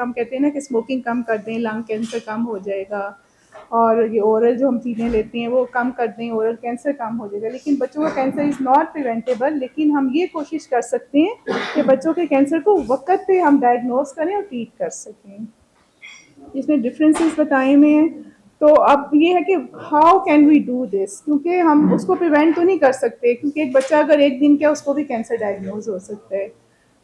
हम कहते हैं ना कि स्मोकिंग कम कर दें, लंग कैंसर कम हो जाएगा, और ये ओरल जो हम चीज़ें लेते हैं वो कम कर दें, ओरल कैंसर कम हो जाएगा। लेकिन बच्चों का कैंसर इज़ नॉट प्रिवेंटेबल, लेकिन हम ये कोशिश कर सकते हैं कि बच्चों के कैंसर को वक्त पे हम डायग्नोज करें और ट्रीट कर सकें। इसमें डिफरेंसेस बताए हुए हैं। तो अब ये है कि how can we do this, क्योंकि हम उसको प्रिवेंट तो नहीं कर सकते, क्योंकि एक बच्चा अगर एक दिन का, उसको भी कैंसर डायग्नोज हो सकता है,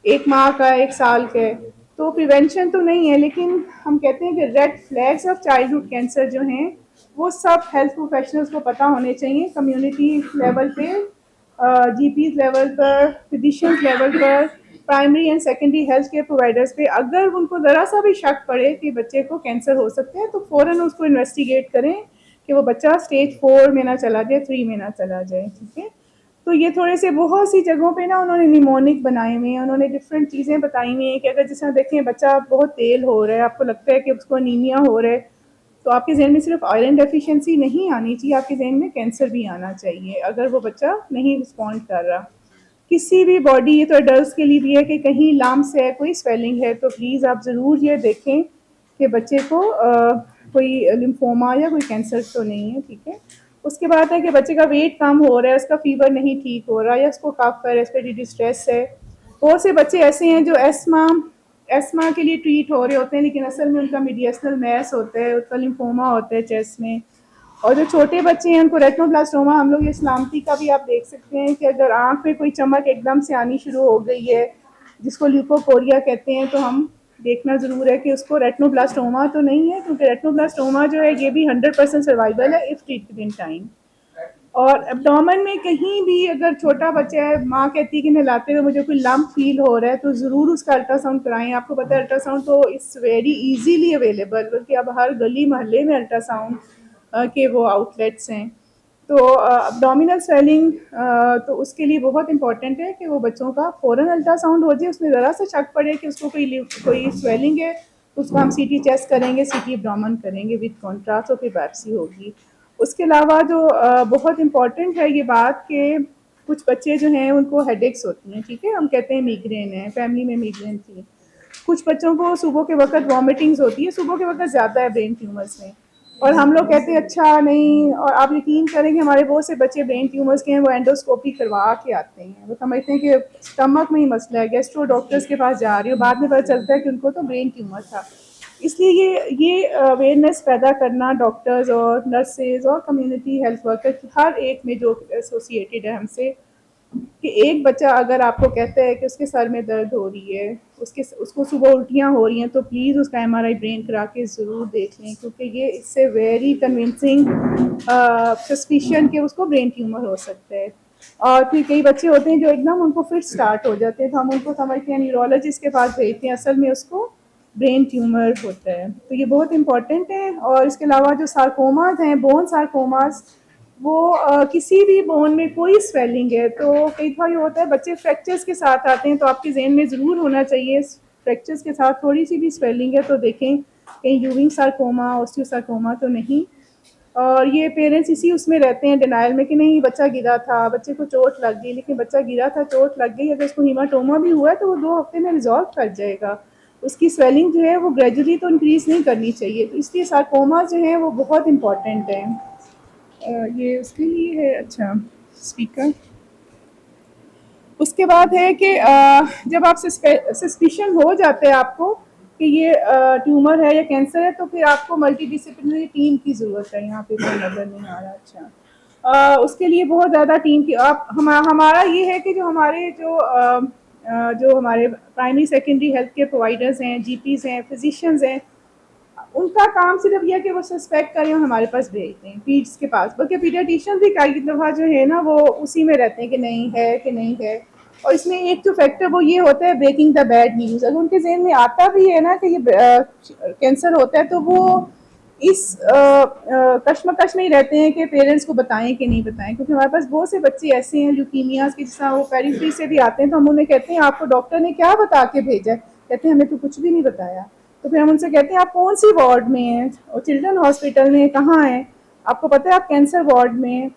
एक माह का, एक साल का है, तो प्रिवेंशन तो नहीं है। लेकिन हम कहते हैं कि red flags of childhood cancer जो हैं वो सब हेल्थ प्रोफेशनल्स को पता होने चाहिए, कम्युनिटी लेवल पे, जीपीज लेवल पर, फिजिशियंस लेवल पर, primary and secondary health care providers पे। अगर उनको ज़रा सा भी शक पड़े कि बच्चे को कैंसर हो सकते हैं तो फ़ौरन उसको इन्वेस्टिगेट करें कि वो बच्चा स्टेज 4 में ना चला जाए, 3 में ना चला जाए। ठीक है, तो ये थोड़े से बहुत सी जगहों पे ना उन्होंने निमोनिक बनाए हुए हैं, उन्होंने डिफरेंट चीज़ें बताई हुई हैं कि अगर जैसे देखें बच्चा बहुत तेल हो रहा है, आपको लगता है कि उसको अनीमिया हो रहा है, तो आपके जहन में सिर्फ आयरन डेफिशिएंसी नहीं आनी चाहिए, आपके जहन में कैंसर भी आना चाहिए अगर वो बच्चा नहीं रिस्पॉन्ड कर रहा। किसी भी बॉडी, ये तो एडल्ट के लिए भी है कि कहीं लम्स है, कोई स्वेलिंग है, तो प्लीज़ आप ज़रूर ये देखें कि बच्चे को कोई लिम्फोमा या कोई कैंसर तो नहीं है। ठीक है, उसके बाद है कि बच्चे का वेट कम हो रहा है, उसका फीवर नहीं ठीक हो रहा, या उसको कफ है, रेस्पिरेटरी डिस्ट्रेस है। बहुत से बच्चे ऐसे हैं जो एस्मा के लिए ट्रीट हो रहे होते हैं, लेकिन असल में उनका मीडिएशनल मैस होता है, उसका लिम्फोमा होता है चेस्ट में। और जो छोटे बच्चे हैं उनको रेटिनोब्लास्टोमा, हम लोग ये सलामती का भी आप देख सकते हैं कि अगर आँख पे कोई चमक एकदम से आनी शुरू हो गई है, जिसको ल्यूकोकोरिया कहते हैं, तो हम देखना ज़रूर है कि उसको रेटिनोब्लास्टोमा तो नहीं है, क्योंकि रेटिनोब्लास्टोमा जो है ये भी 100% सर्वाइवल है इफ़ ट्रीटेड इन टाइम। और एब्डोमेन में कहीं भी अगर छोटा बच्चा है, माँ कहती है कि नहलाते हुए मुझे कोई लम्प फील हो रहा है, तो ज़रूर उसका अल्ट्रासाउंड कराएं। आपको पता है अल्ट्रासाउंड तो इट्स वेरी इजीली अवेलेबल, बल्कि अब हर गली मोहल्ले में अल्ट्रासाउंड के वो आउटलेट्स हैं। तो अब्डोमिनल स्वेलिंग, तो उसके लिए बहुत इंपॉर्टेंट है कि वो बच्चों का फ़ौरन अल्ट्रासाउंड हो जाए। उसमें ज़रा सा शक पड़े कि उसको कोई स्वेलिंग है, तो उसको हम सीटी चेस्ट करेंगे, सीटी एब्डोमेन करेंगे विद कॉन्ट्रास्ट, और फिर बायोप्सी होगी। उसके अलावा जो बहुत इम्पॉर्टेंट है ये बात कि कुछ बच्चे जो हैं उनको हेडेक्स होती हैं। ठीक है, हम कहते हैं मिग्रेन है, फैमिली में मिग्रेन थी। कुछ बच्चों को सुबह के वक्त वॉमिटिंग्स होती है, सुबह के वक्त ज़्यादा है ब्रेन ट्यूमर्स में, और हम लोग कहते हैं अच्छा नहीं, और आप यकीन करेंगे हमारे बहुत से बच्चे ब्रेन ट्यूमर्स के हैं, वो एंडोस्कोपी करवा के आते हैं, वो समझते हैं कि स्टमक में ही मसला है, गैस्ट्रो डॉक्टर्स के पास जा रही हो, बाद में पता चलता है कि उनको तो ब्रेन ट्यूमर था। इसलिए ये अवेयरनेस पैदा करना डॉक्टर्स और नर्सेज और कम्युनिटी हेल्थ वर्कर हर एक में जो एसोसिएटेड है हमसे, कि एक बच्चा अगर आपको कहता है कि उसके सर में दर्द हो रही है, उसको सुबह उल्टियाँ हो रही हैं, तो प्लीज़ उसका एमआरआई ब्रेन करा के ज़रूर देख लें, क्योंकि ये इससे वेरी कन्विंसिंग सस्पिशन कि उसको ब्रेन ट्यूमर हो सकता है। और फिर कई बच्चे होते हैं जो एकदम उनको फिर स्टार्ट हो जाते हैं, तो हम उनको समझते हैं न्यूरोलॉजिस्ट के पास भेजते हैं, असल में उसको ब्रेन ट्यूमर होता है। तो ये बहुत इंपॉर्टेंट है। और इसके अलावा जो सार्कोमाज हैं, बोन सार्कोमाज, वो किसी भी बोन में कोई स्वेलिंग है, तो कई बार ये होता है बच्चे फ्रैक्चर्स के साथ आते हैं, तो आपके जहन में ज़रूर होना चाहिए फ्रैक्चर्स के साथ थोड़ी सी भी स्वेलिंग है तो देखें कहीं यूविंग सार्कोमा, ऑस्टियोसार्कोमा तो नहीं। और ये पेरेंट्स इसी उसमें रहते हैं डिनाइल में कि नहीं बच्चा गिरा था, बच्चे को चोट लग गई, लेकिन बच्चा गिरा था, चोट लग गई, अगर उसको हीमाटोमा भी हुआ है तो वो 2 हफ्ते में रिजॉल्व कर जाएगा। उसकी स्वेलिंग जो है वो ग्रेजुअली तो इंक्रीज़ नहीं करनी चाहिए, तो इसलिए सार्कोमा जो है वो बहुत इंपॉर्टेंट है। ये उसके लिए है। अच्छा, स्पीकर। उसके बाद है कि जब आप सस्पिशन हो जाते हैं आपको कि ये ट्यूमर है या कैंसर है, तो फिर आपको मल्टी डिसिप्लिनरी टीम की ज़रूरत है। यहाँ पे कोई नज़र नहीं आ रहा। अच्छा, उसके लिए बहुत ज़्यादा टीम की हमारा ये है कि जो हमारे primary secondary health care providers हैं, जीपीज़ हैं, फिजिशियंस हैं, उनका काम सिर्फ यह कि वो सस्पेक्ट करें और हमारे पास भेज दें पीड्स के पास, बल्कि पीडियाट्रिशियन भी कई दफ़ा जो है ना वो उसी में रहते हैं कि नहीं है कि नहीं है। और इसमें एक जो फैक्टर वो ये होता है ब्रेकिंग द बैड न्यूज़। अगर उनके जहन में आता भी है ना कि ये कैंसर होता है, तो वो इस कश्मकश में ही रहते हैं कि पेरेंट्स को बताएं कि नहीं बताएं, क्योंकि हमारे पास बहुत से बच्चे ऐसे हैं ल्यूकीमियाज के, जिस तरह वो पेरिफेरी से भी आते हैं, तो हम उन्हें कहते हैं आपको डॉक्टर ने क्या बता के भेजा है, कहते हैं हमें तो कुछ भी नहीं बताया। तो फिर हम उनसे कहते हैं आप कौन सी वार्ड में हैं, और चिल्ड्रन हॉस्पिटल में कहाँ हैं, आपको पता है आप कैंसर वार्ड में हैं।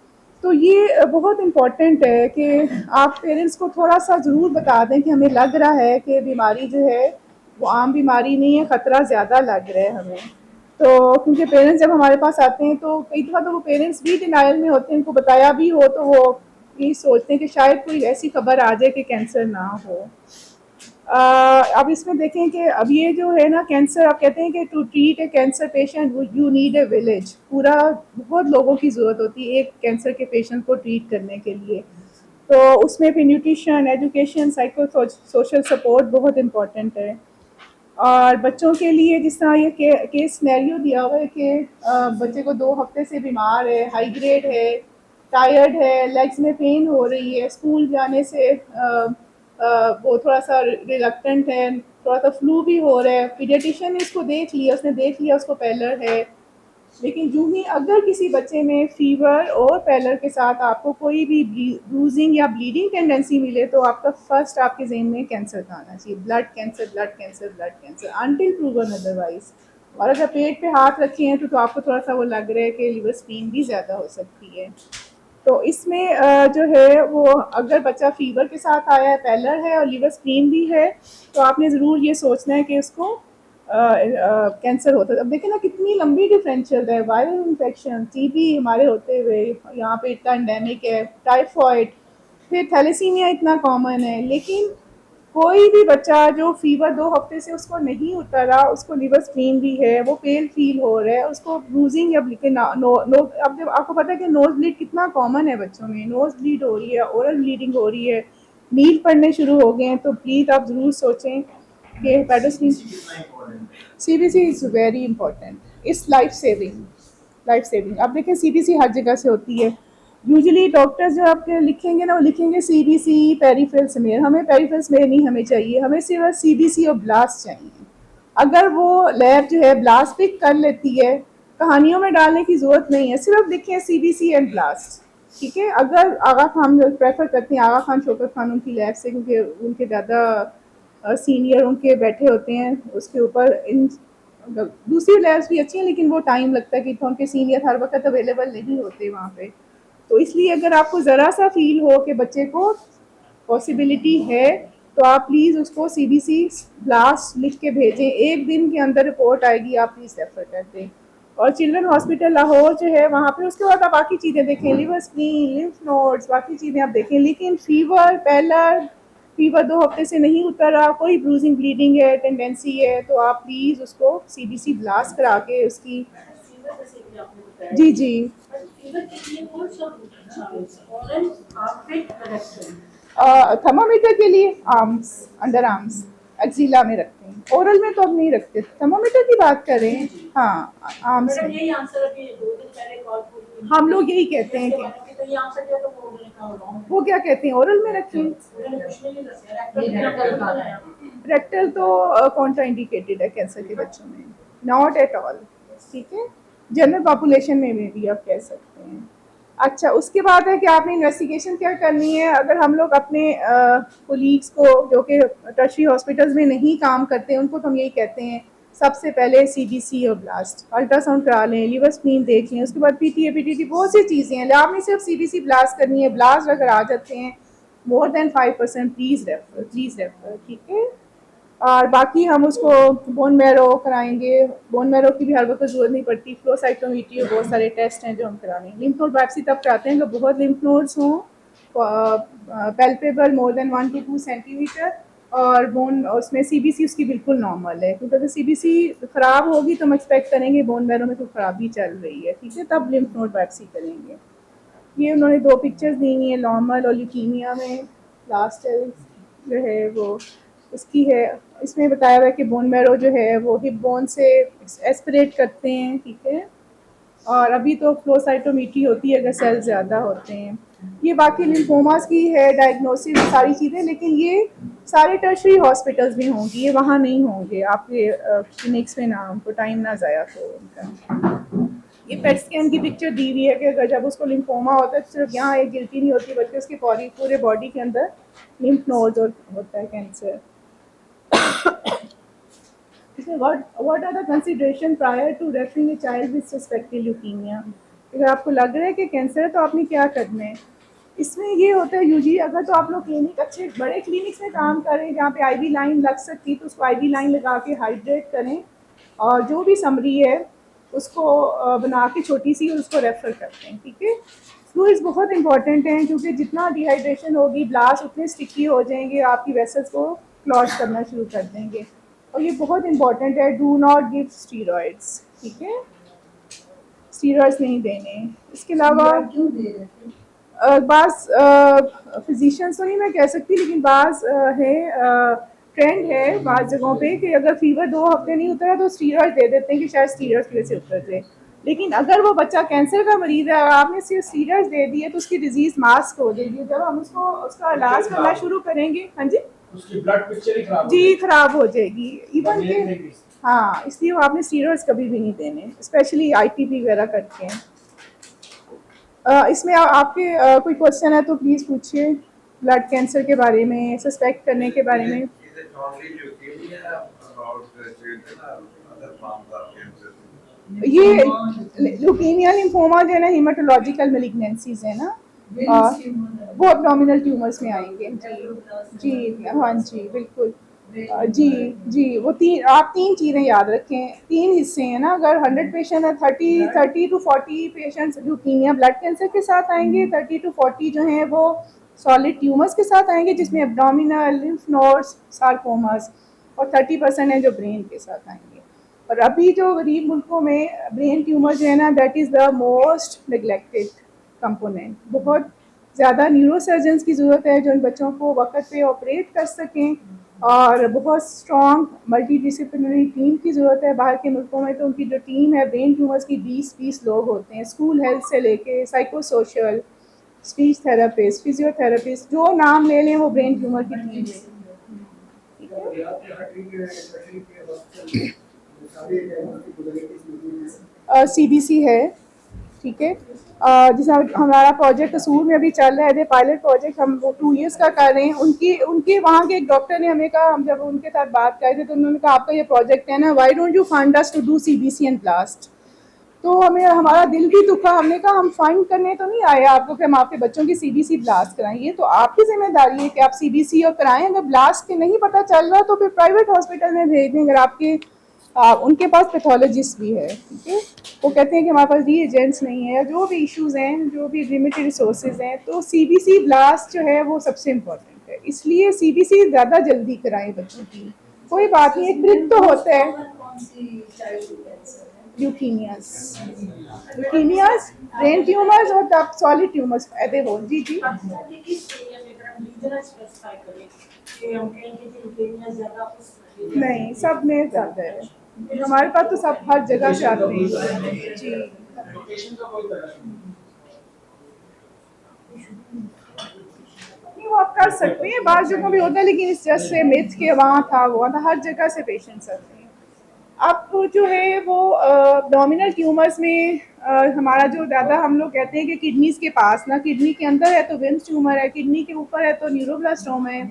तो ये बहुत इम्पॉर्टेंट है कि आप पेरेंट्स को थोड़ा सा ज़रूर बता दें कि हमें लग रहा है कि बीमारी जो है वो आम बीमारी नहीं है, ख़तरा ज़्यादा लग रहा है हमें। तो क्योंकि पेरेंट्स जब हमारे पास आते हैं तो कई दफ़ा तो वो पेरेंट्स भी डिनायल में होते हैं, उनको बताया भी हो तो वो ये सोचते हैं कि शायद कोई ऐसी खबर आ जाए कि कैंसर ना हो। अब इसमें देखें कि अब ये जो है ना कैंसर, आप कहते हैं कि to treat a cancer patient you need a village, पूरा बहुत लोगों की ज़रूरत होती है एक कैंसर के पेशेंट को ट्रीट करने के लिए। तो उसमें भी nutrition, education, psycho social support बहुत इम्पॉर्टेंट है। और बच्चों के लिए जिस तरह ये केस सिनेरियो दिया हुआ है कि बच्चे को 2 हफ्ते से बीमार है, हाई ग्रेड है, टायर्ड है, लेग्स में पेन हो रही है, स्कूल जाने से वो थोड़ा सा रिलक्टेंट है, थोड़ा सा फ्लू भी हो रहा है। पीडियाट्रिशियन ने इसको देख लिया, उसने देख लिया उसको पैलर है, लेकिन यूं ही अगर किसी बच्चे में फीवर और पैलर के साथ आपको कोई भी ब्रूजिंग या ब्लीडिंग टेंडेंसी मिले तो आपका फर्स्ट आपके जहन में कैंसर का आना चाहिए। Blood cancer, blood cancer, blood cancer, until proven otherwise. और अगर पेट पे हाथ रखे हैं तो आपको थोड़ा सा वो लग रहा है कि लिवर स्क्रीन भी ज़्यादा हो सकती है। तो इसमें जो है वो अगर बच्चा फीवर के साथ आया है, पैलर है और लिवर स्क्रीन भी है, तो आपने ज़रूर ये सोचना है कि उसको कैंसर होता है। अब देखें ना कितनी लंबी डिफरेंशियल है, वायरल इन्फेक्शन, टीबी हमारे होते हुए यहाँ पे इतना एंडेमिक है, टाइफॉइड, फिर थैलेसीमिया इतना कॉमन है। लेकिन कोई भी बच्चा जो फीवर 2 हफ्ते से उसको नहीं उतरा, उसको लिवर स्क्रीन भी है, वो पेल फील हो रहा है, उसको ब्रूजिंग या अब जब आपको पता है कि नोज ब्लीड कितना कॉमन है बच्चों में, नोज ब्लीड हो रही है, ओरल ब्लीडिंग हो रही है, नील पड़ने शुरू हो गए हैं, तो प्लीज़ आप ज़रूर सोचें कि hepatospleen, CBC is very important, it's life saving, life saving. अब देखें सीबीसी हर जगह से होती है। यूजुअली डॉक्टर्स जो आपके लिखेंगे ना वो लिखेंगे सीबीसी पेरिफेरल स्मेयर, हमें पेरिफेरल स्मेयर नहीं हमें चाहिए, हमें सिर्फ सीबीसी और ब्लास्ट चाहिए। अगर वो लैब जो है ब्लास्ट पिक कर लेती है, कहानियों में डालने की ज़रूरत नहीं है, सिर्फ लिखें सीबीसी एंड ब्लास्ट, ठीक है। अगर आगा खान प्रेफर करते हैं, आगा खान शौकत खान उनकी लैब से, क्योंकि उनके ज़्यादा सीनियर उनके बैठे होते हैं उसके ऊपर। इन दूसरी लैब्स भी अच्छी हैं लेकिन वो टाइम लगता है कि तो उनके सीनियर हर वक्त अवेलेबल नहीं होते वहाँ पे। तो इसलिए अगर आपको ज़रा सा फील हो कि बच्चे को पॉसिबिलिटी है तो आप प्लीज़ उसको सीबीसी ब्लास्ट लिख के भेजें, 1 दिन के अंदर रिपोर्ट आएगी, आप प्लीज़ रेफर कर दें। और चिल्ड्रन हॉस्पिटल लाहौर जो है वहाँ पे उसके बाद आप बाकी चीज़ें देखें, लिवर स्क्रीन, लिम्फ नोड्स, बाकी चीज़ें आप देखें। लेकिन फीवर, पैलर, फीवर 2 हफ्ते से नहीं उतरा, कोई ब्रूजिंग ब्लीडिंग है, टेंडेंसी है, तो आप प्लीज़ उसको सीबीसी ब्लास्ट करा के उसकी। जी जी। थर्मामीटर के लिए आर्म्स, अंडर आर्म्स, एक्जिला में रखते हैं, ओरल में तो अब नहीं रखते। थर्मामीटर की बात करें, हाँ आर्म्स में। हम लोग यही कहते हैं कि वो क्या कहते हैं ओरल में रखें। रेक्टल तो कॉन्ट्रा इंडिकेटेड है कैंसर के बच्चों में, नॉट एट ऑल, ठीक है। जनरल पॉपुलेशन में भी आप कह सकते हैं। अच्छा, उसके बाद है कि आपने इन्वेस्टिगेशन क्या करनी है। अगर हम लोग अपने कोलीग्स को जो कि टर्शरी हॉस्पिटल्स में नहीं काम करते उनको तो हम यही कहते हैं सबसे पहले सीबीसी और ब्लास्ट, अल्ट्रासाउंड करा लें, लिवर स्क्रीन देख लें, उसके बाद पीटीए पीटीटी, बहुत सी चीज़ें हैं। आपने सिर्फ सीबीसी ब्लास्ट करनी है। ब्लास्ट अगर आ जाते हैं मोर देन 5%, प्लीज़ रेफर, ठीक है। और बाकी हम उसको बोन मैरो कराएंगे, बोन मैरो की भी हर वक्त ज़रूरत नहीं पड़ती, फ्लो साइटोमीट्री और बहुत सारे टेस्ट हैं जो हम कराएंगे। लिम्फ नोड बायोप्सी तब कराते हैं जब बहुत लिम्फ नोड्स हों, palpable more than 1 to 2 centimetre, और बोन उसमें सीबीसी उसकी बिल्कुल नॉर्मल है, क्योंकि अगर सीबीसी ख़राब होगी तो हम एक्सपेक्ट करेंगे बोन मैरो में कोई ख़राबी चल रही है, ठीक है, तब लिम्फ नोड बायोप्सी करेंगे। ये उन्होंने 2 पिक्चर्स दी हुई हैं, नॉर्मल और ल्यूकीमिया में लास्ट जो है वो उसकी है। इसमें बताया हुआ है कि बोन मैरो जो है वो हिप बोन से एस्पिरेट करते हैं, ठीक है। और अभी तो फ्लो साइटोमीट्री होती है अगर सेल ज़्यादा होते हैं। ये बाकी लिम्फोमास की है डायग्नोसिस, सारी चीज़ें, लेकिन ये सारे टर्शरी हॉस्पिटल्स में होंगी, ये वहाँ नहीं होंगे आपके क्लिनिक्स में ना, उनको टाइम ना ज़ाया हो उनका। ये पेट स्कैन की पिक्चर दी हुई है कि अगर जब उसको लिम्फोमा होता है तो सिर्फ यहाँ एक गिल्टी नहीं होती बल्कि उसके पूरे बॉडी के अंदर लिम्फ नोड्स और होता है कैंसर। इसमें what are the consideration prior to referring a child with suspected leukemia? अगर आपको लग रहा है कि कैंसर है तो आपने क्या करना है। इसमें ये होता है यूजी, अगर तो आप लोग क्लिनिक अच्छे बड़े क्लिनिक्स में काम करें जहाँ पे आईवी लाइन लग सकती है तो उसको आईवी लाइन लगा के हाइड्रेट करें, और जो भी समरी है उसको बना के छोटी सी उसको रेफ़र करते हैं, ठीक है। फ्लूइड्स बहुत इंपॉर्टेंट हैं क्योंकि जितना डिहाइड्रेशन होगी ब्लास्ट उतने स्टिकी हो जाएंगे, आपकी वेसल्स को क्लॉट करना शुरू कर देंगे। और ये बहुत इंपॉर्टेंट है, डू नॉट गिव स्टीरॉइड्स, ठीक है, स्टीरॉइड्स नहीं देने। इसके अलावा बाज़ फिजिशियंस तो नहीं मैं कह सकती, लेकिन बाज़ है ट्रेंड है बाज़ जगहों पे कि अगर फीवर 2 हफ्ते नहीं उतरा तो स्टीरॉइड दे देते हैं कि शायद स्टीरॉइड की वजह से उतर जाए। लेकिन अगर वो बच्चा कैंसर का मरीज़ है और आपने सिर्फ स्टीरॉइड दे दिए तो उसकी डिजीज़ मास्क हो जाएगी। जब हम उसको उसका इलाज करना शुरू करेंगे, हाँ जी, उसकी ब्लड पिक्चर ही खराब जी खराब हो जाएगी इवन के। हाँ, इसलिए वो आपने स्टीरॉइड्स कभी भी नहीं देने, स्पेशली आईटीपी वगैरह करके। इसमें आपके कोई क्वेश्चन है तो प्लीज़ पूछिए, ब्लड कैंसर के बारे में, सस्पेक्ट करने के बारे में। ये ल्यूकीमिया लिम्फोमा जो है ना, हीमाटोलॉजिकल मैलिग्नेंसीज है ना, वो एब्डोमिनल ट्यूमर्स में आएंगे। जी जी, हाँ जी बिल्कुल। जी जी, वो आप तीन चीज़ें याद रखें, तीन हिस्से हैं ना, अगर 100 पेशेंट है 30 to 40 patients leukemia blood cancer के साथ आएंगे, 30 टू 40 जो हैं वो सॉलिड ट्यूमर्स के साथ आएंगे जिसमें एब्डोमिनल लिम्फ नोड्स सार्कोमास, और 30% है जो ब्रेन के साथ आएंगे। और अभी जो गरीब मुल्कों में ब्रेन ट्यूमर जो है ना, that is the most neglected component. बहुत ज़्यादा न्यूरोसर्जन्स की ज़रूरत है जो इन बच्चों को वक्त पे ऑपरेट कर सकें, और बहुत स्ट्रॉन्ग मल्टी डिसिप्लिनरी टीम की ज़रूरत है। बाहर के मुल्कों में तो उनकी जो टीम है ब्रेन ट्यूमर्स की 20-20 लोग होते हैं, स्कूल हेल्थ से लेके psycho social, speech therapist, physiotherapist, जो नाम ले लें वो ब्रेन ट्यूमर की टीम है। CBC है, ठीक है। जैसे हमारा प्रोजेक्ट कसूर में अभी चल रहा है, पायलट प्रोजेक्ट, हम वो 2 ईयर्स का कर रहे हैं। उनके वहाँ के एक डॉक्टर ने हमें कहा, हम जब उनके साथ बात कर रहे थे तो उन्होंने कहा आपका ये प्रोजेक्ट है ना, why don't you fund us to do CBC and blast. तो हमें हमारा दिल भी दुखा, हमने कहा हम फंड करने तो नहीं आए आपको कि हम आपके बच्चों की CBC ब्लास्ट कराएं, ये तो आपकी जिम्मेदारी है कि आप CBC और कराएं। अगर ब्लास्ट के नहीं पता चल रहा तो फिर प्राइवेट हॉस्पिटल में भेज दें, अगर आपके उनके पास पैथोलॉजिस्ट भी है, ठीक है। वो कहते हैं कि हमारे पास रीएजेंट्स नहीं है, जो भी इश्यूज़ हैं, जो भी लिमिटेड रिसोर्सेज हैं, तो CBC ब्लास्ट जो है वो सबसे इम्पोर्टेंट है। इसलिए CBC ज़्यादा जल्दी कराएं बच्चों की। कोई बात नहीं, एक ट्रिक तो होता है। ल्यूकीमियाज, ब्रेन ट्यूमर्स और तब सॉलिड ट्यूमर्स पैदे हो। जी जी, नहीं सब में ज़्यादा है, हमारे पास तो सब हर जगह से आते हैं। जी, नहीं वो आप कर सकते हैं, बाहर जगहों भी होता है, लेकिन इस जस्ट से मिथ के वहाँ था वो था, हर जगह से पेशेंट्स आते हैं। अब जो है वो डोमिनल ट्यूमर्स में हमारा जो ज़्यादा हम लोग कहते हैं कि किडनीज़ के पास ना, किडनी के अंदर है तो विम्स ट्यूमर है, किडनी के ऊपर है तो न्यूरोब्लास्टोमा है,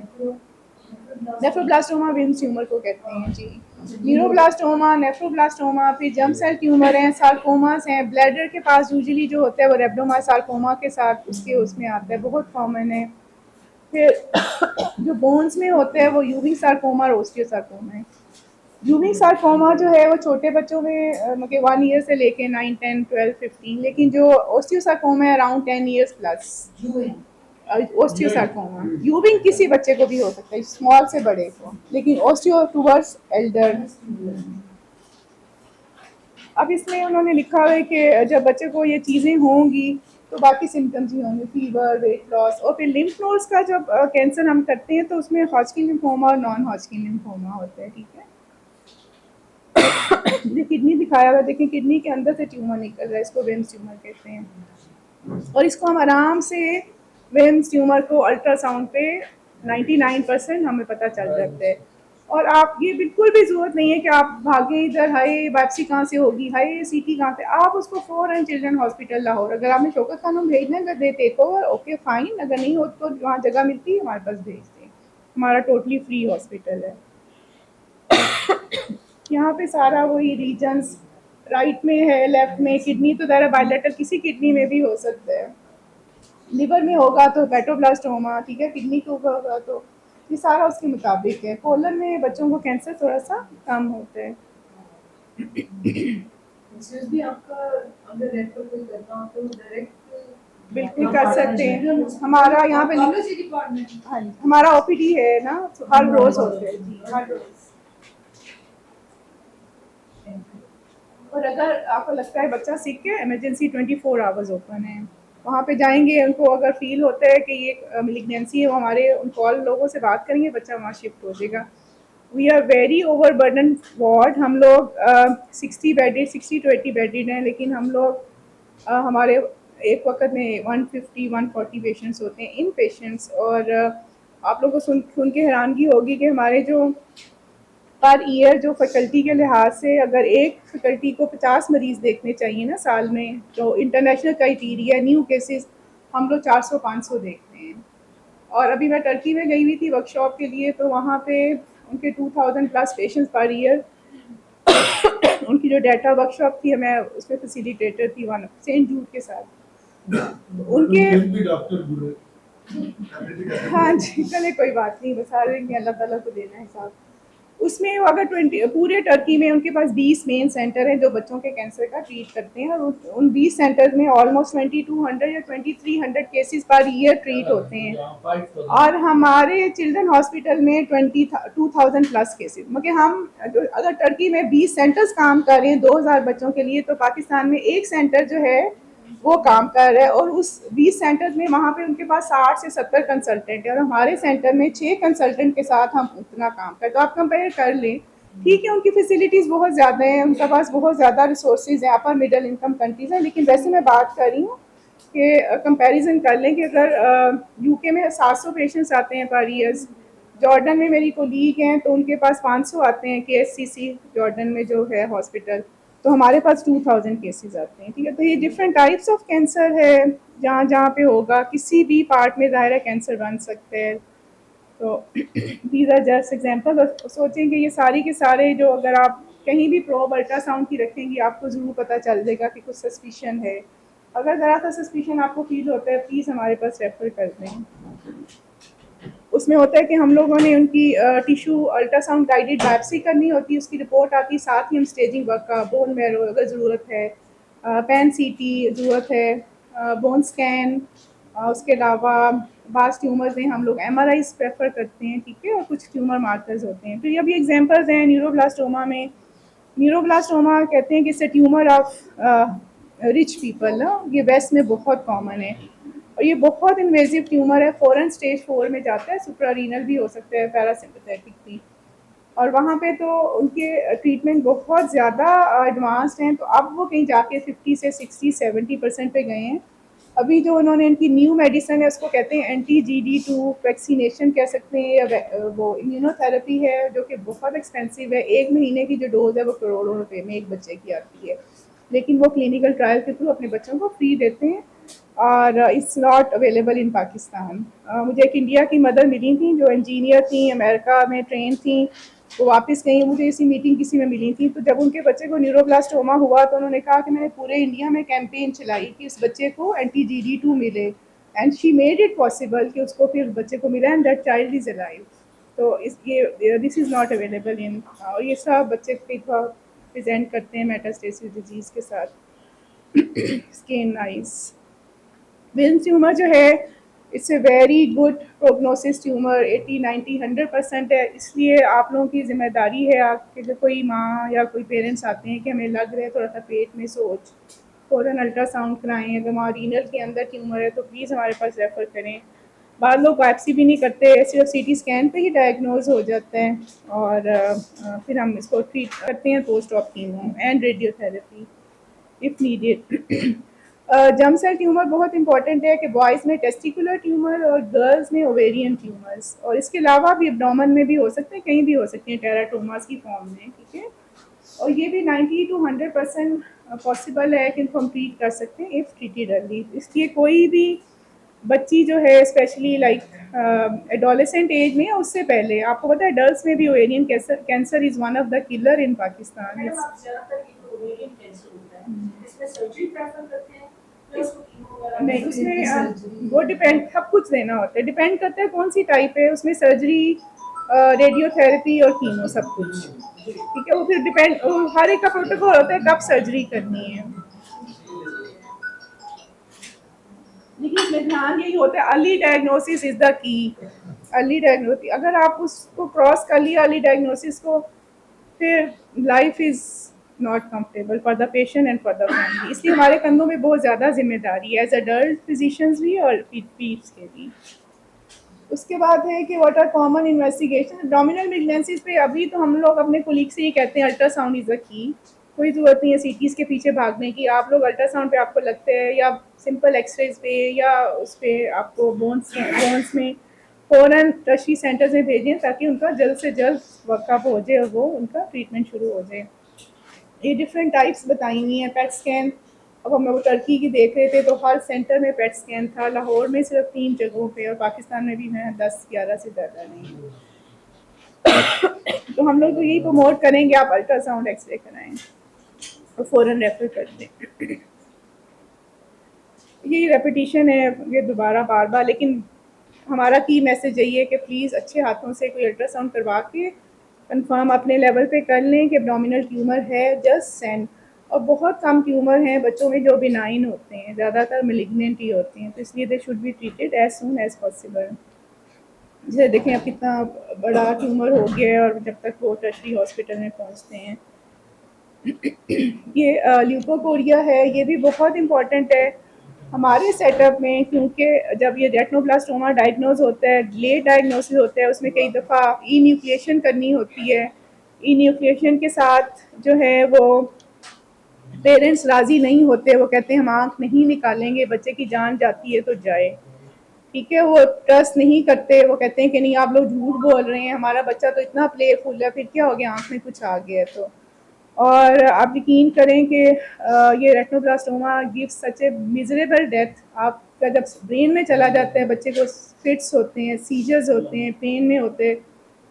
नेफ्रोब्लास्टोमा विम्स ट्यूमर को कहते हैं। जी, न्यूरोब्लास्टोमा, नेफ्रोब्लास्टोमा, फिर जर्म सेल ट्यूमर हैं, सार्कोमास हैं, ब्लैडर के पास यूजुअली जो होता है वो रेब्डोमा सार्कोमा के साथ उसमें आता है, बहुत कॉमन है। फिर जो बोन्स में होते हैं वो यूवी सार्कोमा और ओस्टियोसार्कोमा है। यूवी सार्कोमा जो है वो छोटे बच्चों में मतलब 1 ईयर से लेके 9, 10, 12, 15, लेकिन जो ओस्टियोसार्कोमा है अराउंड 10 ईयर्स प्लस। ओस्टियोसार्कोमा यूविंग किसी बच्चे को भी हो सकता है, स्मॉल से बड़े को, लेकिन ओस्टियो टूवर्ड्स एल्डर। अब इसमें उन्होंने लिखा है कि जब बच्चे को ये चीज़ें होंगी तो बाकी सिम्टम्स भी होंगे, फीवर, वेट लॉस, और फिर लिम्फ नोड्स का जब कैंसर हम करते हैं तो उसमें हॉजकिन लिम्फोमा और नॉन हॉजकिन लिम्फोमा होता है, ठीक है। ये किडनी दिखाया हुआ, देखें किडनी के अंदर से ट्यूमर निकल रहा है, इसको विम्स ट्यूमर कहते हैं। और इसको हम आराम से विम्स ट्यूमर को अल्ट्रासाउंड पे 99% हमें पता चल जाता है। और आप ये बिल्कुल भी ज़रूरत नहीं है कि आप भागे इधर, हाय बायोप्सी कहाँ से होगी, हाय CT कहाँ से, आप उसको फ़ौरन चिल्ड्रन हॉस्पिटल लाहौर, अगर आपने शौकत खानम भेजना है अगर they take over, okay fine, अगर नहीं हो तो वहाँ जगह मिलती है हमारे पास भेज दें, हमारा टोटली फ्री हॉस्पिटल है। यहाँ पे सारा वही रीजन्स, राइट में है, लेफ्ट में, किडनी तो ज़रा बायोलेटरल किसी किडनी में भी हो सकता है। लिवर में होगा तो हेपेटोब्लास्टोमा, ठीक है, किडनी के ऊपर होगा तो ये सारा उसके मुताबिक है। कोलन में बच्चों को कैंसर थोड़ा सा कम होता है। इंश्योरेंस भी आपका अगर रेफर कोई करना हो तो डायरेक्ट बिल्कुल कर सकते हैं। हमारा यहाँ पे पार्टनरशिप डिपार्टमेंट। हाँ जी, हमारा ओपीडी है ना, तो हर रोज होते हैं जी, हर रोज। और अगर आपको लगता है बच्चा सिक है, इमरजेंसी 24 आवर्स ओपन है, वहाँ पे जाएंगे। उनको अगर फील होता है कि ये मिलिग्नेंसी है, वो हमारे उन कॉल लोगों से बात करेंगे, बच्चा वहाँ शिफ्ट हो जाएगा। We are very over burden ward. हम लोग 60 to 80 बेडेड हैं, लेकिन हम लोग हमारे एक वक्त में 150-140 पेशेंट्स होते हैं, इन पेशेंट्स। और आप लोगों को सुन के हैरानगी होगी कि हमारे जो पर ईयर जो फैकल्टी के लिहाज से, अगर एक फैकल्टी को 50 मरीज़ देखने चाहिए ना साल में, तो इंटरनेशनल क्राइटेरिया न्यू केसेस हम लोग 400-500 देखते हैं। और अभी मैं टर्की में गई हुई थी वर्कशॉप के लिए, तो वहाँ पे उनके 2000 प्लस पेशेंट्स पर ईयर। उनकी जो डाटा वर्कशॉप थी, मैं उसमें फैसिलिटेटर थी वन सेंट जूड के साथ। उनके डॉक्टर हाँ जी, चले कोई बात नहीं, बस हर एक अल्लाह ताला को देना है हिसाब। उसमें वो अगर 20 पूरे टर्की में उनके पास 20 मेन सेंटर हैं जो बच्चों के कैंसर का ट्रीट करते हैं, और उन 20 सेंटर्स में ऑलमोस्ट 2200 या 2300 केसेस पर ईयर ट्रीट होते हैं। और हमारे चिल्ड्रन हॉस्पिटल में 20,000 प्लस केसेस। मगर हम अगर टर्की में 20 सेंटर्स काम कर रहे हैं 2000 बच्चों के लिए, तो पाकिस्तान में एक सेंटर जो है वो काम कर रहा है, और उस 20 सेंटर्स में वहाँ पे उनके पास 60 से 70 कंसल्टेंट है, और हमारे सेंटर में 6 कंसल्टेंट के साथ हम उतना काम करते हैं। तो आप कंपेयर कर लें, ठीक है, उनकी फैसिलिटीज़ बहुत ज़्यादा हैं, उनके पास बहुत ज़्यादा रिसोर्सेज हैं, अपर मिडिल इनकम कंट्रीज़ हैं। लेकिन वैसे मैं बात कर रही हूँ कि कंपैरिजन कर लें कि अगर यूके में 700 पेशेंट्स आते हैं पर ईयर्स, जॉर्डन में मेरी कोलीग हैं तो उनके पास 500 आते हैं, KSCC जॉर्डन में जो है हॉस्पिटल, तो हमारे पास 2000 केसेस आते हैं, ठीक है। तो ये डिफरेंट टाइप्स ऑफ कैंसर है, जहाँ जहाँ पे होगा किसी भी पार्ट में ज़ाहिर है कैंसर बन सकते हैं। तो दीज आर जस्ट एग्जाम्पल। सोचें कि ये सारी के सारे जो, अगर आप कहीं भी प्रोब अल्ट्रासाउंड की रखेंगी, आपको ज़रूर पता चल जाएगा कि कुछ सस्पिशन है। अगर ज़रा सा सस्पिशन आपको फील होता है, प्लीज़ हमारे पास रेफ़र कर दें। उसमें होता है कि हम लोगों ने उनकी टिश्यू अल्ट्रासाउंड गाइडेड बायोप्सी करनी होती है, उसकी रिपोर्ट आती है, साथ ही हम स्टेजिंग वर्क का, बोन मैरो अगर ज़रूरत है, पैन CT ज़रूरत है, बोन स्कैन, उसके अलावा बास ट्यूमर्स हैं, हम लोग MRI प्रेफर करते हैं, ठीक है, और कुछ ट्यूमर मार्कर्स होते हैं। फिर ये भी एग्जांपल्स हैं न्यूरोब्लास्टोमा में। न्यूरोब्लास्टोमा कहते हैं कि it's a tumour of rich people ना, ये वेस्ट में बहुत कॉमन है, और ये बहुत इन्वेजिव ट्यूमर है, फॉरन स्टेज 4 में जाता है, सुप्रारीनल भी हो सकता है, पैरासिम्पथेटिक भी। और वहाँ पे तो उनके ट्रीटमेंट बहुत ज़्यादा एडवांस्ड हैं, तो अब वो कहीं जाके 50 से 60-70% पे गए हैं। अभी जो उन्होंने इनकी न्यू मेडिसिन है, उसको कहते हैं anti-GD2 वैक्सीनेशन कह सकते हैं, या वो इम्यूनोथेरेपी है, जो कि बहुत एक्सपेंसिव है। 1 महीने की जो डोज है वो करोड़ों रुपए में एक बच्चे की आती है, लेकिन वो क्लिनिकल ट्रायल के थ्रू अपने बच्चों को फ्री देते हैं, और it's not available in Pakistan. मुझे एक इंडिया की मदर मिली थी जो इंजीनियर थी, अमेरिका में ट्रेन थी, वो वापस गई, मुझे इसी मीटिंग किसी में मिली थी। तो जब उनके बच्चे को न्यूरोब्लास्टोमा हुआ, तो उन्होंने कहा कि मैंने पूरे इंडिया में कैंपेन चलाई कि इस बच्चे को anti-GD2 मिले, and she made it possible कि उसको फिर बच्चे को मिला, and that child is alive. तो इस ये this is not available in, और ये सब बच्चे कई बार प्रेजेंट करते हैं मेटास्टेसिस डिजीज़ के साथ। स्किन, आइज़, विल्स ट्यूमर जो है, it's a very good prognosis tumour, 80-90-100% है। इसलिए आप लोगों की जिम्मेदारी है, आपके जो कोई माँ या कोई पेरेंट्स आते हैं कि हमें लग रहा है थोड़ा सा पेट में सोच, फ़ौरन अल्ट्रासाउंड कराएं। अगर वहाँ रीनल के अंदर ट्यूमर है तो प्लीज़ हमारे पास रेफ़र करें। बाद लोग बायोप्सी भी नहीं करते, सिर्फ CT स्कैन पे ही डायग्नोज हो जाता है, और फिर हम इसको ट्रीट करते हैं post op chemo and radiotherapy if needed. Germ cell tumour बहुत इंपॉर्टेंट है कि बॉयज़ में टेस्टिकुलर ट्यूमर और गर्ल्स में ओवेरियन ट्यूमर्स, और इसके अलावा भी एब्डोमेन में भी हो सकते हैं, कहीं भी हो सकते हैं टेराटोमास की फॉर्म में, ठीक है। और ये भी 90-100% पॉसिबल है कि इनको हम ट्रीट कर सकते हैं इफ़ ट्रीटेड अर्ली। इसलिए कोई भी बच्ची जो है, स्पेशली लाइक एडोलेसेंट एज में या उससे पहले, आपको पता है एडल्ट में भी ovarian cancer is one of the killer in Pakistan. Madam आप ज़्यादातर ये जो ओवेरियन कैंसर होता है इसमें सर्जरी प्रेफर करते हैं नहीं उसमें वो डिपेंड सब कुछ देना होता है, डिपेंड करता है कौन सी टाइप है, उसमें सर्जरी, रेडियोथेरेपी और कीमो सब कुछ। ठीक है, वो फिर डिपेंड, हर एक का प्रोटोकॉल होता है कब सर्जरी करनी है। लेकिन इसमें ध्यान यही होता है, early diagnosis is the key. Early diagnosis अगर आप उसको क्रॉस कर लिया अर्ली डायग्नोसिस को, फिर life is not comfortable for the patient and for the family. इसलिए हमारे कंधों में बहुत ज़्यादा जिम्मेदारी है एज अडल्ट फिजिशियंस भी और पीड्स के भी। उसके बाद है कि what are common investigation abdominal pregnancies पे। अभी तो हम लोग अपने कोलीग से ही कहते हैं अल्ट्रासाउंड इज़ अ की। कोई ज़रूरत नहीं है सीटीज़ के पीछे भागने की। आप लोग अल्ट्रासाउंड पे आपको लगते हैं या सिंपल एक्सरेज पे या उस पर आपको बोन्स में फ़ौरन टर्शरी सेंटर्स में भेजें ताकि उनका जल्द से जल्द वर्कअप हो जाए और वो उनका ट्रीटमेंट शुरू हो जाए। ये डिफरेंट टाइप्स बताई हुई हैं। पेट स्कैन, अब हम लोग टर्की की देख रहे थे तो हर सेंटर में पेट स्कैन था। लाहौर में सिर्फ 3 जगहों पे और पाकिस्तान में भी हैं 10-11 से ज़्यादा नहीं। तो हम लोग तो यही प्रमोट करेंगे आप अल्ट्रासाउंड एक्सरे कराएं और फ़ौरन रेफर कर दें। यही रेपिटिशन है, ये दोबारा बार बार, लेकिन हमारा की मैसेज यही है कि प्लीज़ अच्छे हाथों से कोई अल्ट्रासाउंड करवा के कंफर्म अपने लेवल पे कर लें कि एब्डोमिनल ट्यूमर है, जस्ट सेंड। और बहुत कम ट्यूमर हैं बच्चों में जो बिनाइन होते हैं, ज़्यादातर मेलिग्नेंट ही होते हैं, तो इसलिए they should be treated as soon as possible. जैसे देखें अब कितना बड़ा ट्यूमर हो गया है और जब तक वो टर्शरी हॉस्पिटल में पहुंचते हैं। ये ल्यूकोकोरिया है, ये भी बहुत इम्पॉर्टेंट है हमारे सेटअप में, क्योंकि जब ये रेटिनोब्लास्टोमा डायग्नोज होता है, लेट डायग्नोसिस होता है, उसमें कई दफ़ा ई न्यूक्लिएशन करनी होती है। ई न्यूक्लिएशन के साथ जो है वो पेरेंट्स राज़ी नहीं होते, वो कहते हैं हम आँख नहीं निकालेंगे, बच्चे की जान जाती है तो जाए। ठीक है, वो ट्रस्ट नहीं करते, वो कहते हैं कि नहीं आप लोग झूठ बोल रहे हैं, हमारा बच्चा तो इतना प्लेफुल है, फिर क्या हो गया आँख में कुछ आ गया तो। और आप यकीन करें कि ये रेटिनोब्लास्टोमा गिव्स सच ए मिजरेबल डेथ। आपका जब ब्रेन में चला जाता है बच्चे को फिट्स होते हैं, सीजर्स होते हैं, पेन में होते हैं,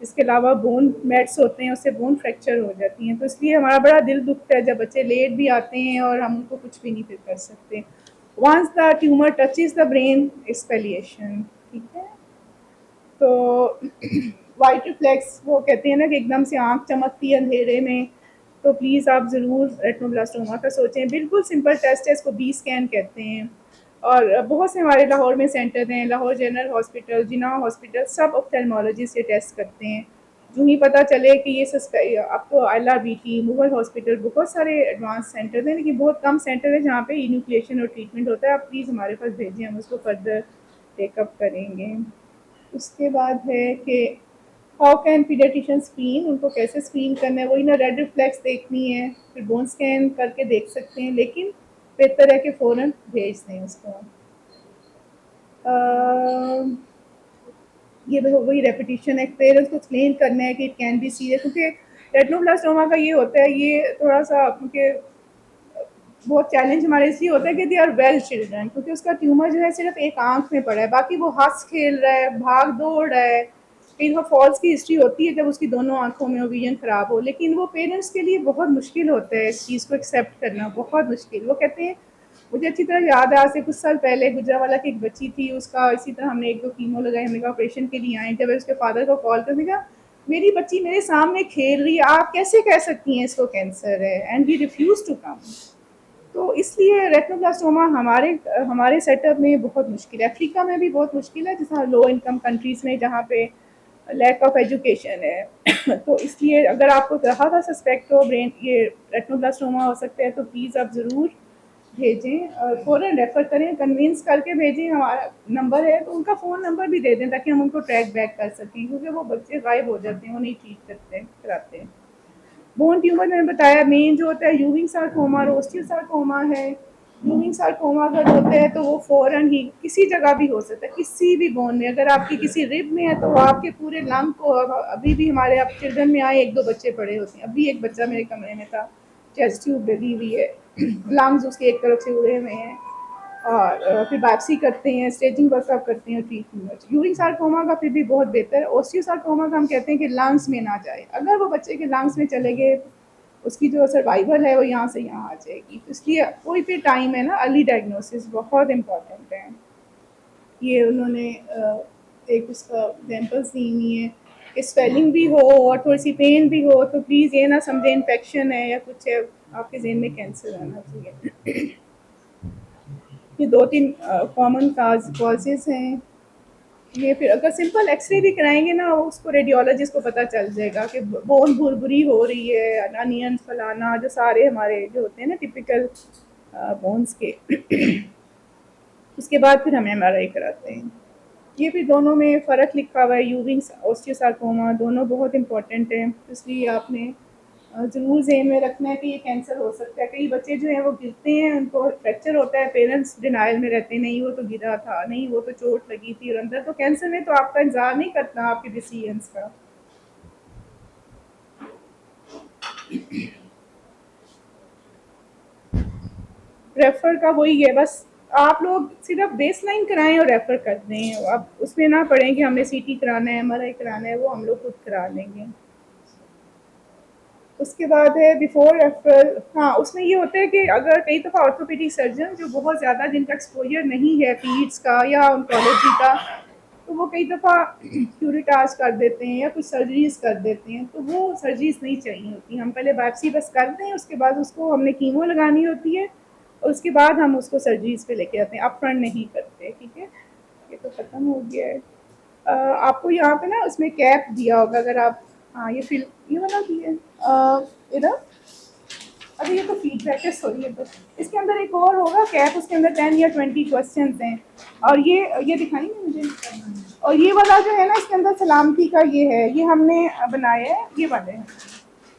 इसके अलावा बोन मैट्स होते हैं, उससे बोन फ्रैक्चर हो जाती हैं। तो इसलिए हमारा बड़ा दिल दुखता है जब बच्चे लेट भी आते हैं और हम उनको कुछ भी नहीं फिर कर सकते। Once the tumour touches the brain it's palliation. ठीक है, तो वाइट रिफ्लेक्स, वो कहते हैं ना कि एकदम से आँख चमकती है अंधेरे में, तो प्लीज़ आप ज़रूर रेटिनोब्लास्टोमा का सोचें। बिल्कुल सिंपल टेस्ट है, इसको बी स्कैन कहते हैं। और बहुत से हमारे लाहौर में सेंटर हैं, लाहौर जनरल हॉस्पिटल, जिना हॉस्पिटल, सब ऑफ्थेल्मोलॉजिस्ट ये टेस्ट करते हैं। जो ही पता चले कि ये अब तो ILRBT, मुगल हॉस्पिटल, बहुत सारे एडवांस सेंटर हैं, लेकिन बहुत कम सेंटर है जहाँ पे इन्यूक्लिएशन और ट्रीटमेंट होता है। आप प्लीज़ हमारे पास भेजें, हम उसको फर्दर टेकअप करेंगे। उसके बाद है कि हाउ कैन पीडियाट्रिशियन स्क्रीन, उनको कैसे स्क्रीन करना है, वही ना रेड रिफ्लेक्स देखनी है, फिर बोन स्कैन करके देख सकते हैं, लेकिन बेहतर है कि फ़ौरन भेज दें उसको। ये वही रेपिटिशन है, पेरेंट्स को एक्सप्लेन करना है कि इट कैन बी सीरियस, क्योंकि रेटिनोब्लास्टोमा का ये होता है, ये थोड़ा सा क्योंकि बहुत चैलेंज हमारे इसलिए होता है कि दे आर वेल चिल्ड्रन, क्योंकि उसका ट्यूमर जो है सिर्फ एक आंख में पड़ा है, बाकी वो हंस खेल रहा है, भाग दौड़ रहा है। कई दफ़ा फॉल्स की हिस्ट्री होती है जब उसकी दोनों आंखों में विजन ख़राब हो, लेकिन वो पेरेंट्स के लिए बहुत मुश्किल होता है इस चीज़ को एक्सेप्ट करना, बहुत मुश्किल। वो कहते हैं, मुझे अच्छी तरह याद है आज से कुछ साल पहले गुजरावाला की एक बच्ची थी, उसका इसी तरह हमने 1-2 कीमो लगाए, हमने कहा ऑपरेशन के लिए आए। जब उसके फादर को कॉल कर, कहा मेरी बच्ची मेरे सामने खेल रही है, आप कैसे कह सकती हैं इसको कैंसर है, and we refuse to come. तो इसलिए रेटिनोब्लास्टोमा हमारे हमारे सेटअप में बहुत मुश्किल है। अफ्रीका में भी बहुत मुश्किल है, जैसा लो इनकम कंट्रीज़ में जहाँ पे लैक ऑफ एजुकेशन है। तो इसलिए अगर आपको रहा था सस्पेक्ट हो ब्रेन ये रेटिनोब्लास्टोमा हो सकता है, तो प्लीज़ आप ज़रूर भेजें और फ़ौरन रेफ़र करें, कन्विंस करके भेजें। हमारा नंबर है तो उनका फ़ोन नंबर भी दे दें ताकि हम उनको ट्रैक बैक कर सकें, क्योंकि वो बच्चे गायब हो जाते हैं, वो नहीं ट्रीट करते कराते हैं। बोन ट्यूमर मैंने बताया, मेन जो होता है यूविंग सार्कोमा और ओस्टियोसार्कोमा है। यूविंग सार्कोमा अगर होता है तो वो फ़ौरन ही किसी जगह भी हो सकता है, किसी भी बोन में। अगर आपकी किसी रिब में है तो वो आपके पूरे लंग को, अभी भी हमारे अब चिल्ड्रन में आए 1-2 बच्चे पड़े होते हैं। अभी एक बच्चा मेरे कमरे में था, चेस्ट ट्यूब लगी हुई है, लंग्स उसके एक तरफ से उड़े हुए हैं। और फिर बायोप्सी करते हैं, स्टेजिंग वर्कअप करते हैं ट्रीटमेंट। यूरिन सार्कोमा का फिर भी बहुत बेहतर है। ओस्टियोसार्कोमा का हम कहते हैं कि लंग्स में ना जाए, अगर वो बच्चे के लंग्स में चले गए उसकी जो सर्वाइवल है वो यहाँ से यहाँ आ जाएगी। तो इसलिए कोई भी टाइम है ना, अर्ली डायग्नोसिस बहुत इम्पॉर्टेंट है। ये उन्होंने एक उसका एग्जाम्पल्स दी हुई है कि स्वेलिंग भी हो और थोड़ी सी पेन भी हो तो प्लीज़ ये ना समझे इन्फेक्शन है या कुछ है, आपके जहन में कैंसर आना चाहिए। ये 2-3 कॉमन कॉजेज हैं। ये फिर अगर सिंपल एक्सरे भी कराएंगे ना, उसको रेडियोलॉजिस्ट को पता चल जाएगा कि बोन भुरभुरी हो रही है, अनियन फलाना, जो सारे हमारे जो होते हैं ना टिपिकल बोन्स के। उसके बाद फिर हम एमआरआई कराते हैं। ये भी दोनों में फ़र्क लिखा हुआ है, यूविंग ऑस्टियोसार्कोमा दोनों बहुत इंपॉर्टेंट है, इसलिए आपने ज़रूर ज़हन में रखना है कि ये कैंसर हो सकता है। कई बच्चे जो हैं वो गिरते हैं, उनको फ्रैक्चर होता है, पेरेंट्स डिनाइल में रहते हैं, नहीं वो तो गिरा था, नहीं वो तो चोट लगी थी, और अंदर तो कैंसर में तो आपका इंतज़ार नहीं करता आपके डिसीजंस का। रेफ़र का वही है, बस आप लोग सिर्फ बेसलाइन कराएं और रेफ़र कर दें। अब उसमें ना पड़ें कि हमने सीटी कराना है, एमआरआई कराना है, वो हम लोग खुद करा लेंगे। उसके बाद है बिफोर रेफरल। हाँ, उसमें ये होता है कि अगर कई दफ़ा ऑर्थोपेडिक सर्जन जो बहुत ज़्यादा जिनका एक्सपोजर नहीं है पीड्स का या ऑन्कोलॉजी का, तो वो कई दफ़ा क्यूरेटाज कर देते हैं या कुछ सर्जरीज कर देते हैं, तो वो सर्जरीज नहीं चाहिए होती। हम पहले बायोप्सी बस करते हैं, उसके बाद उसको हमने कीमो लगानी होती है और उसके बाद हम उसको सर्जरीज पे लेके आते हैं, अप फ्रंट नहीं करते। ठीक है, ये तो ख़त्म हो गया है। आपको यहाँ पे ना उसमें कैप दिया होगा, अगर आप, हाँ ये फिल ये वाला भी है इधर। अरे ये तो फीडबैक है, सॉरी। ये तो इसके अंदर एक और होगा कैप, उसके अंदर 10 या 20 क्वेश्चंस हैं, और ये दिखाएंगे मुझे। और ये वाला जो है ना, इसके अंदर सलामती का ये है, ये हमने बनाया है, ये वाले हैं।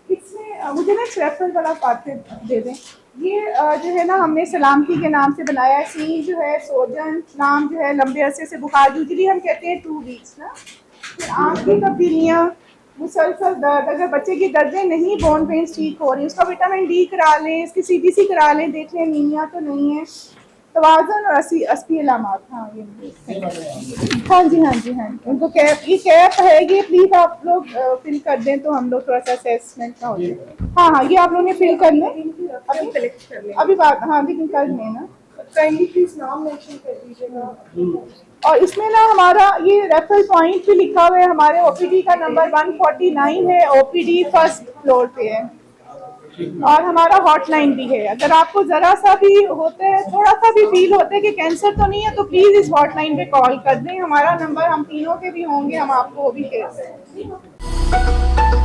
इसमें मुझे ना रेफरल वाला पार्ट दे दें। ये जो है ना, हमने सलामती के नाम से बनाया है। सी जो है सोजन, नाम जो है लंबे अरसे से बुखार, यूजली हम कहते हैं 2 वीक्स ना। फिर आँख की तब्दीलियाँ, मुसलसल दर्द, अगर बच्चे की दर्दें नहीं, बोन पेन्स ठीक हो रही, उसका विटामिन डी करा लें, इसकी सीबीसी करा लें, देख लें नीमिया तो नहीं है। तवाज़ुन और अस्पी अलामात, हाँ ये हाँ जी, हाँ जी, हाँ जी। उनको कैप, ये कैप है, ये प्लीज़ आप लोग फिल कर दें तो हम लोग थोड़ा सा असेसमेंट का हो जाए। हाँ हाँ, ये आप लोगों ने फिल कर लें, अभी कलेक्ट कर लें, अभी बात, हाँ लेकिन कर लें ना, काइंडली प्लीज़ नाम मेंशन कर दीजिएगा। और इसमें ना हमारा ये रेफरल पॉइंट भी लिखा हुआ है, हमारे ओपीडी का नंबर 149 है, ओपीडी फर्स्ट फ्लोर पे है, और हमारा हॉटलाइन भी है। अगर आपको ज़रा सा भी होता है, थोड़ा सा भी फील होता है कि कैंसर तो नहीं है, तो प्लीज़ इस हॉटलाइन पे कॉल कर दें। हमारा नंबर हम तीनों के भी होंगे, हम आपको वो भी शेयर करेंगे।